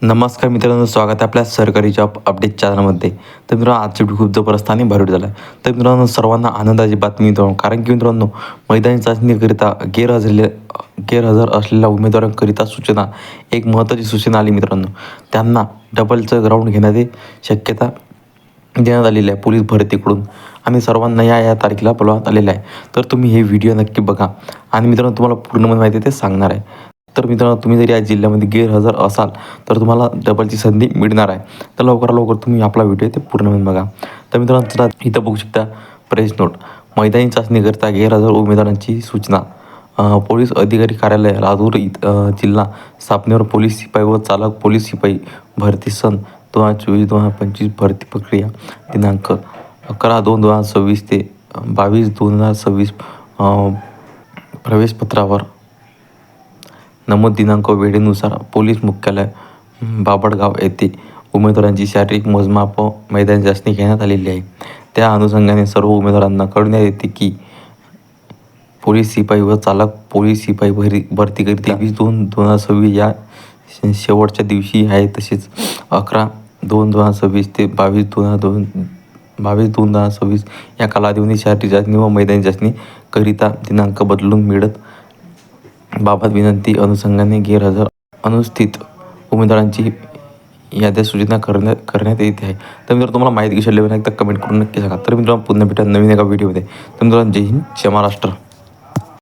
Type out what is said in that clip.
नमस्कार मित्रांनो, स्वागत आहे आपल्या सरकारी जॉब अपडेट चॅनलमध्ये. तर मित्रांनो, आजची व्हिडिओ खूप जबरदस्त आणि भारी झाला आहे. तर मित्रांनो, सर्वांना आनंदाची बातमी देतो, कारण की मित्रांनो, मैदानी चाचणीकरिता गैरहजर असलेल्या उमेदवारांकरिता सूचना, एक महत्त्वाची सूचना आली मित्रांनो. त्यांना डबलचं ग्राउंड घेण्याची शक्यता देण्यात आलेली आहे पोलीस भरतीकडून आणि सर्वांना या तारखेला बोलवण्यात आलेलं आहे. तर तुम्ही हे व्हिडिओ नक्की बघा आणि मित्रांनो, तुम्हाला पूर्ण माहिती ते सांगणार आहे. तर मित्रांनो, तुम्ही जर या जिल्ह्यामध्ये गैरहजर असाल तर तुम्हाला डबलची संधी मिळणार आहे. तर लवकर तुम्ही आपला व्हिडिओ ते पूर्ण बघा. तर मित्रांनो, चला इथं बघू शकता प्रेस नोट. मैदानी चाचणीकरिता गैरहजर उमेदवारांची सूचना. पोलीस अधिकारी कार्यालय, लातूर जिल्हा स्थापनेवर पोलीस शिपाई व चालक पोलीस शिपाई भरती सन 2024-2025 भरती प्रक्रिया दिनांक 11/2/2026 ते 22/2/2026 प्रवेशपत्रावर नमूद दिनांक व वेळेनुसार पोलीस मुख्यालय बाभळगाव येथे उमेदवारांची शारीरिक मोजमाप व मैदानी चाचणी घेण्यात आलेली आहे. त्या अनुषंगाने सर्व उमेदवारांना कळविण्यात येते की पोलीस शिपाई व चालक पोलीस शिपाई भरतीकरिता 23/2/2026 या शेवटच्या दिवशी आहे. तसेच 11/2/2026 ते 22/2/2026 या कालावधीमध्ये शारीरिक चाचणी व मैदानी चाचणी करिता दिनांक बदलून मिळत बाबत विनंती अनुषंगाने गैरहजर अनुस्थित उमेदवारांची याद्या सूचना करण्यात येत आहे. तर मित्रांनो, तुम्हाला माहिती कशी एकदा कमेंट करून नक्की सांगा. तर मित्रांनो, पुन्हा भेटा नवीन एका व्हिडिओमध्ये. तर मित्रांनो, जय हिंद, जय महाराष्ट्र.